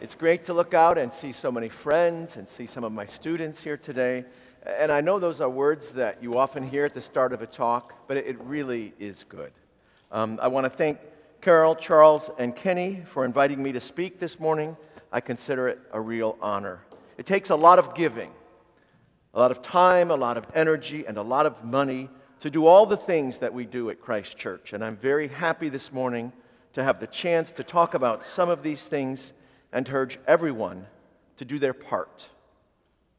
It's great to look out and see so many friends and see some of my students here today. And I know those are words that you often hear at the start of a talk, but it really is good. I want to thank Carol, Charles, and Kenny for inviting me to speak this morning. I consider it a real honor. It takes a lot of giving, a lot of time, a lot of energy, and a lot of money to do all the things that we do at Christ Church. And I'm very happy this morning to have the chance to talk about some of these things and to urge everyone to do their part,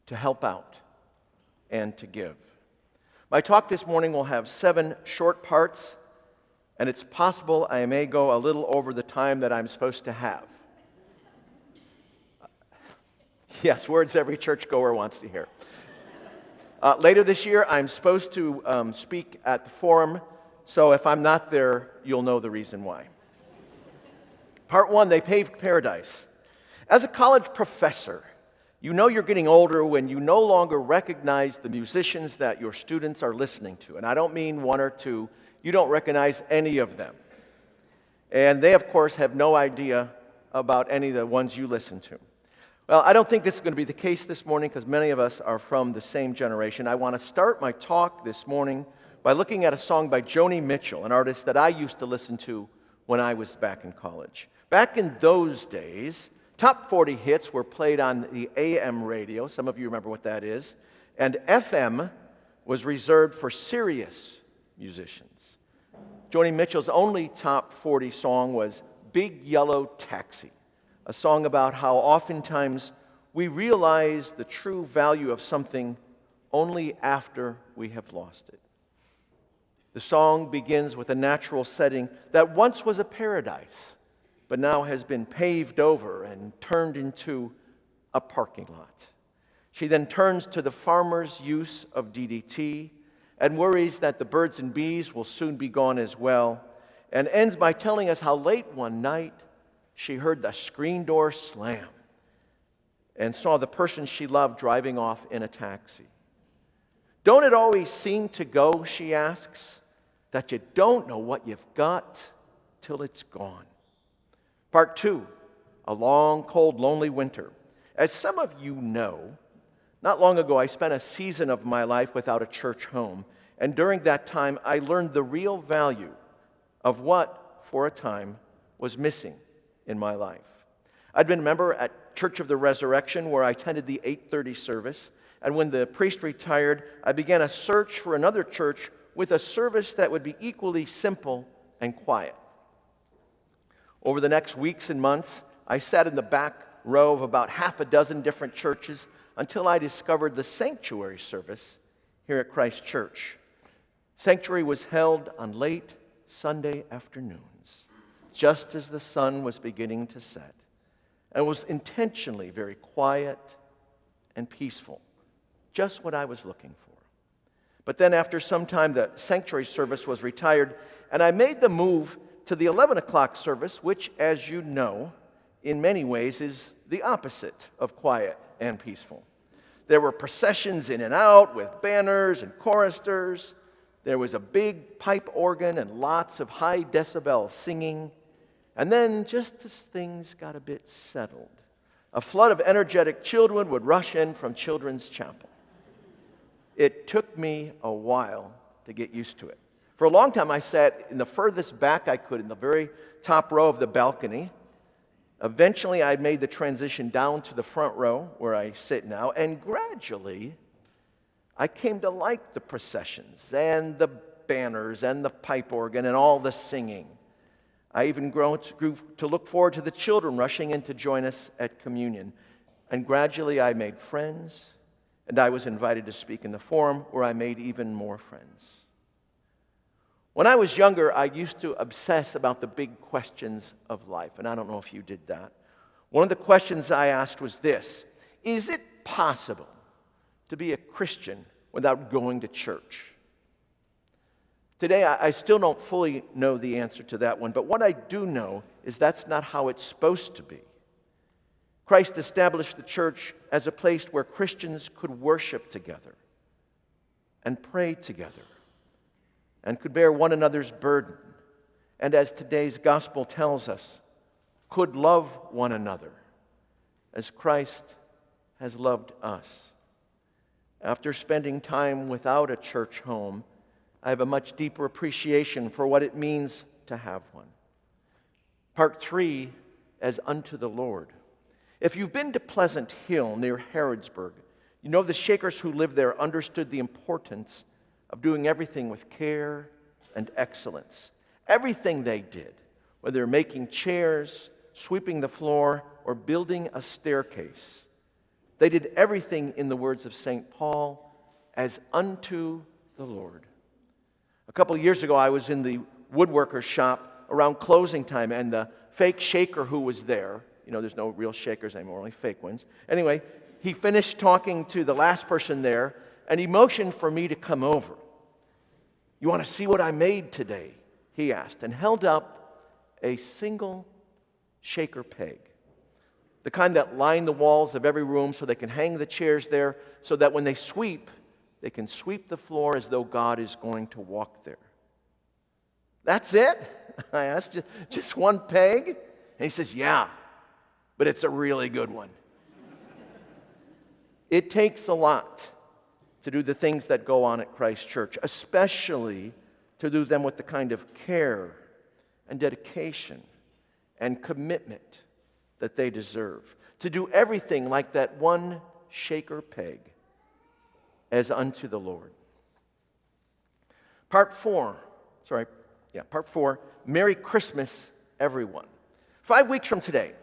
to help out, and to give. My talk this morning will have 7 short parts, and it's possible I may go a little over the time that I'm supposed to have. Yes, words every churchgoer wants to hear. Later this year, I'm supposed to speak at the forum, so if I'm not there, you'll know the reason why. Part 1, they paved paradise. As a college professor, you know you're getting older when you no longer recognize the musicians that your students are listening to. And I don't mean 1 or 2. You don't recognize any of them. And they, of course, have no idea about any of the ones you listen to. Well, I don't think this is going to be the case this morning because many of us are from the same generation. I want to start my talk this morning by looking at a song by Joni Mitchell, an artist that I used to listen to when I was back in college. Back in those days, top 40 hits were played on the AM radio. Some of you remember what that is. And FM was reserved for serious musicians. Joni Mitchell's only top 40 song was Big Yellow Taxi, a song about how oftentimes we realize the true value of something only after we have lost it. The song begins with a natural setting that once was a paradise, but now has been paved over and turned into a parking lot. She then turns to the farmer's use of DDT and worries that the birds and bees will soon be gone as well, and ends by telling us how late one night she heard the screen door slam and saw the person she loved driving off in a taxi. Don't it always seem to go, she asks, that you don't know what you've got till it's gone? Part 2, a long, cold, lonely winter. As some of you know, not long ago I spent a season of my life without a church home, and during that time I learned the real value of what, for a time, was missing in my life. I'd been a member at Church of the Resurrection where I attended the 8:30 service, and when the priest retired, I began a search for another church with a service that would be equally simple and quiet. Over the next weeks and months, I sat in the back row of about half a dozen different churches until I discovered the sanctuary service here at Christ Church. Sanctuary was held on late Sunday afternoons, just as the sun was beginning to set, and was intentionally very quiet and peaceful, just what I was looking for. But then after some time, the sanctuary service was retired, and I made the move to the 11 o'clock service, which, as you know, in many ways is the opposite of quiet and peaceful. There were processions in and out with banners and choristers. There was a big pipe organ and lots of high decibel singing. And then, just as things got a bit settled, a flood of energetic children would rush in from children's chapel. It took me a while to get used to it. For a long time, I sat in the furthest back I could, in the very top row of the balcony. Eventually, I made the transition down to the front row, where I sit now, and gradually, I came to like the processions, and the banners, and the pipe organ, and all the singing. I even grew to look forward to the children rushing in to join us at communion. And gradually, I made friends, and I was invited to speak in the forum, where I made even more friends. When I was younger, I used to obsess about the big questions of life, and I don't know if you did that. One of the questions I asked was this: is it possible to be a Christian without going to church? Today, I still don't fully know the answer to that one, but what I do know is that's not how it's supposed to be. Christ established the church as a place where Christians could worship together and pray together and could bear one another's burden, and as today's gospel tells us, could love one another as Christ has loved us. After spending time without a church home, I have a much deeper appreciation for what it means to have one. Part 3, as unto the Lord. If you've been to Pleasant Hill near Harrodsburg, you know the Shakers who lived there understood the importance of doing everything with care and excellence. Everything they did, whether making chairs, sweeping the floor, or building a staircase, they did everything, in the words of St. Paul, as unto the Lord. A couple of years ago, I was in the woodworker's shop around closing time, and the fake shaker who was there, there's no real shakers anymore, only fake ones. Anyway, he finished talking to the last person there, and he motioned for me to come over. "You want to see what I made today?" he asked, and held up a single shaker peg, the kind that line the walls of every room so they can hang the chairs there, so that when they can sweep the floor as though God is going to walk there. "That's it?" I asked. "Just one peg?" And he says, "Yeah, but it's a really good one." It takes a lot to do the things that go on at Christ Church, especially to do them with the kind of care and dedication and commitment that they deserve. To do everything like that one shaker peg, as unto the Lord. Part 4, Merry Christmas, everyone. 5 weeks from today,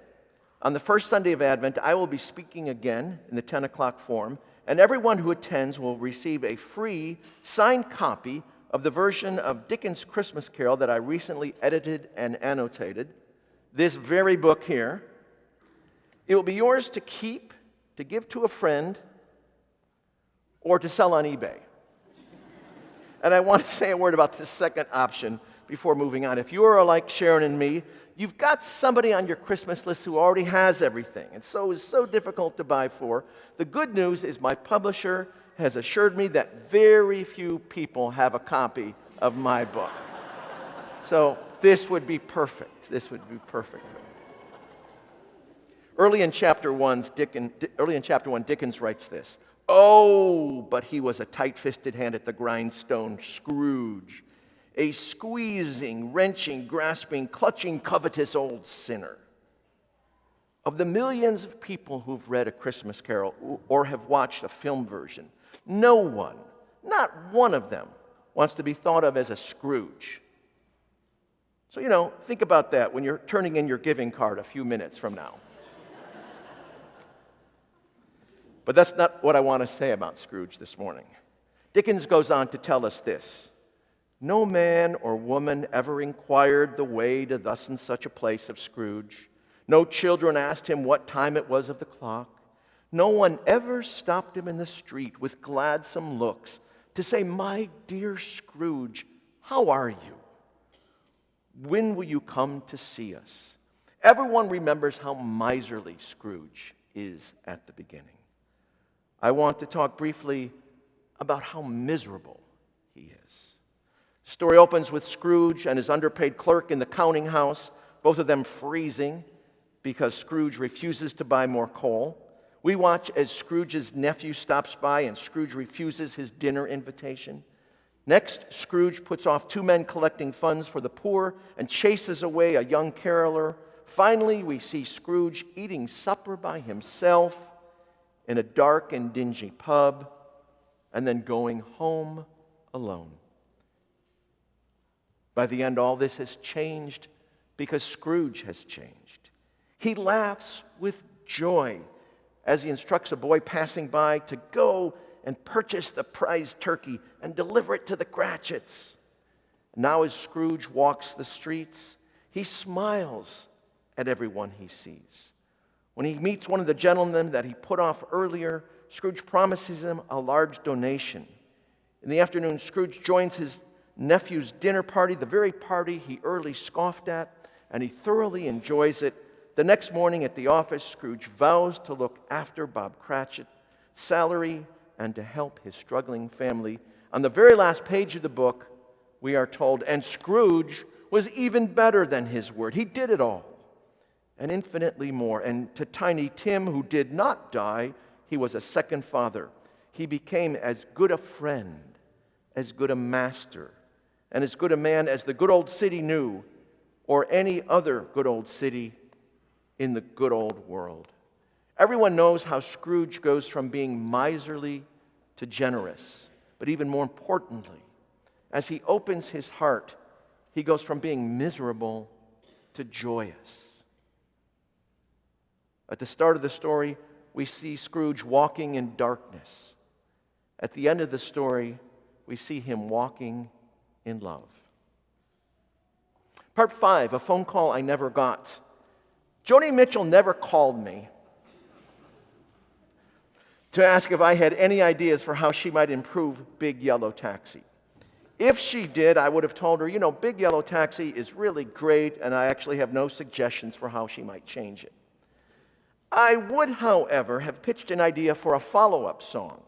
on the first Sunday of Advent, I will be speaking again in the 10 o'clock form, and everyone who attends will receive a free signed copy of the version of Dickens' Christmas Carol that I recently edited and annotated, this very book here. It will be yours to keep, to give to a friend, or to sell on eBay. And I want to say a word about this second option before moving on. If you are like Sharon and me, you've got somebody on your Christmas list who already has everything, and so is so difficult to buy for. The good news is my publisher has assured me that very few people have a copy of my book. So this would be perfect. This would be perfect. Early in chapter 1, Dickens writes this: "Oh, but he was a tight-fisted hand at the grindstone, Scrooge, a squeezing, wrenching, grasping, clutching, covetous old sinner. Of the millions of people who've read A Christmas Carol or have watched a film version, no one, not one of them, wants to be thought of as a Scrooge." So, think about that when you're turning in your giving card a few minutes from now. But that's not what I want to say about Scrooge this morning. Dickens goes on to tell us this: "No man or woman ever inquired the way to thus and such a place of Scrooge. No children asked him what time it was of the clock. No one ever stopped him in the street with gladsome looks to say, 'My dear Scrooge, how are you? When will you come to see us?' Everyone remembers how miserly Scrooge is at the beginning. I want to talk briefly about how miserable he is. The story opens with Scrooge and his underpaid clerk in the counting house, both of them freezing because Scrooge refuses to buy more coal. We watch as Scrooge's nephew stops by and Scrooge refuses his dinner invitation. Next, Scrooge puts off two men collecting funds for the poor and chases away a young caroler. Finally, we see Scrooge eating supper by himself in a dark and dingy pub, and then going home alone. By the end, all this has changed because Scrooge has changed. He laughs with joy as he instructs a boy passing by to go and purchase the prized turkey and deliver it to the Cratchits. Now as Scrooge walks the streets, he smiles at everyone he sees. When he meets one of the gentlemen that he put off earlier, Scrooge promises him a large donation. In the afternoon, Scrooge joins his nephew's dinner party, the very party he early scoffed at, and he thoroughly enjoys it. The next morning at the office, Scrooge vows to look after Bob Cratchit's salary and to help his struggling family. On the very last page of the book, we are told, and Scrooge was even better than his word. He did it all. and infinitely more. And to Tiny Tim, who did not die, he was a second father. He became as good a friend, as good a master, and as good a man as the good old city knew, or any other good old city in the good old world. Everyone knows how Scrooge goes from being miserly to generous. But even more importantly, as he opens his heart, he goes from being miserable to joyous. At the start of the story, we see Scrooge walking in darkness. At the end of the story, we see him walking in love. Part 5, a phone call I never got. Joni Mitchell never called me to ask if I had any ideas for how she might improve Big Yellow Taxi. If she did, I would have told her, Big Yellow Taxi is really great, and I actually have no suggestions for how she might change it. I would, however, have pitched an idea for a follow-up song.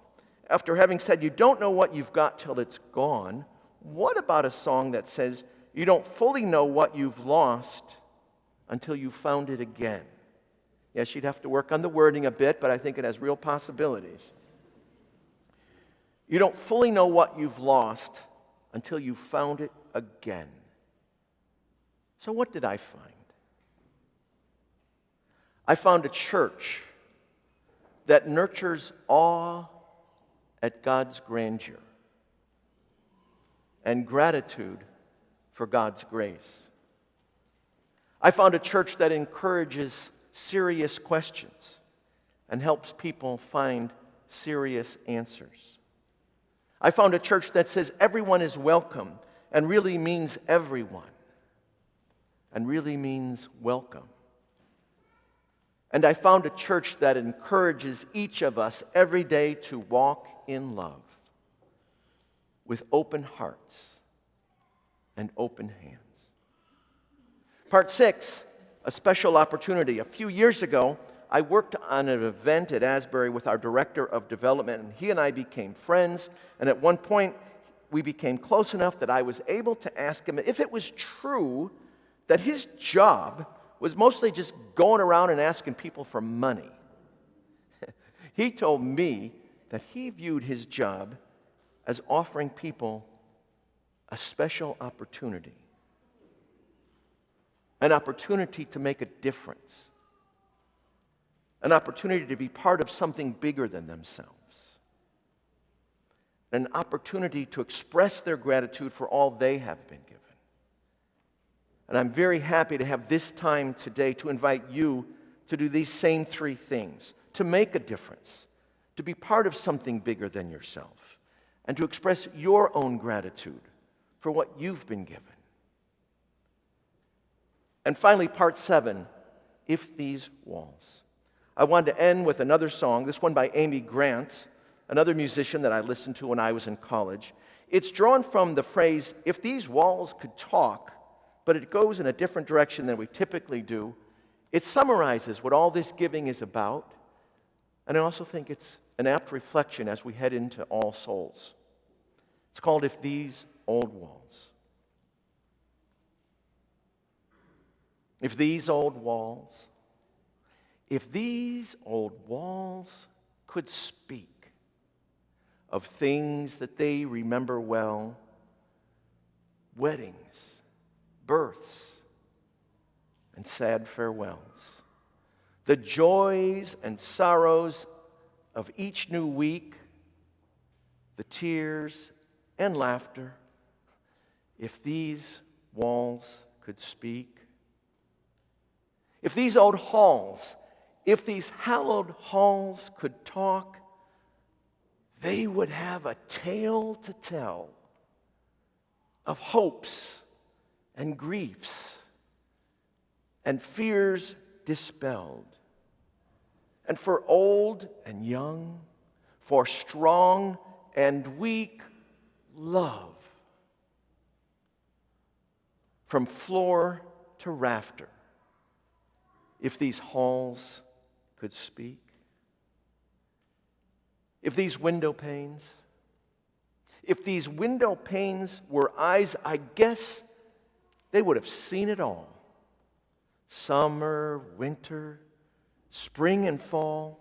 After having said, you don't know what you've got till it's gone, what about a song that says, you don't fully know what you've lost until you found it again? Yes, you'd have to work on the wording a bit, but I think it has real possibilities. You don't fully know what you've lost until you found it again. So what did I find? I found a church that nurtures awe at God's grandeur and gratitude for God's grace. I found a church that encourages serious questions and helps people find serious answers. I found a church that says everyone is welcome and really means everyone and really means welcome. And I found a church that encourages each of us every day to walk in love with open hearts and open hands. Part 6, a special opportunity. A few years ago, I worked on an event at Asbury with our director of development, and he and I became friends. And at one point, we became close enough that I was able to ask him if it was true that his job was mostly just going around and asking people for money. He told me that he viewed his job as offering people a special opportunity. An opportunity to make a difference. An opportunity to be part of something bigger than themselves. An opportunity to express their gratitude for all they have been given. And I'm very happy to have this time today to invite you to do these same 3 things. To make a difference. To be part of something bigger than yourself. And to express your own gratitude for what you've been given. And finally, part 7, If These Walls. I wanted to end with another song, this one by Amy Grant, another musician that I listened to when I was in college. It's drawn from the phrase, if these walls could talk, but it goes in a different direction than we typically do. It summarizes what all this giving is about, and I also think it's an apt reflection as we head into All Souls. It's called If These Old Walls. If these old walls could speak of things that they remember well, weddings, births, and sad farewells, the joys and sorrows of each new week, the tears and laughter, if these walls could speak. If these old halls, if these hallowed halls could talk, they would have a tale to tell of hopes and griefs and fears dispelled. And for old and young, for strong and weak, love. From floor to rafter. If these halls could speak, if these window panes were eyes, I guess they would have seen it all. summer, winter, spring and fall.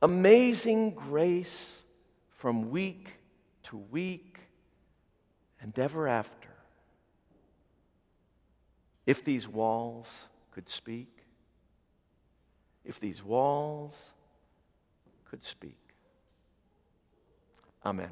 Amazing grace from week to week and ever after. If these walls could speak, if these walls could speak. Amen.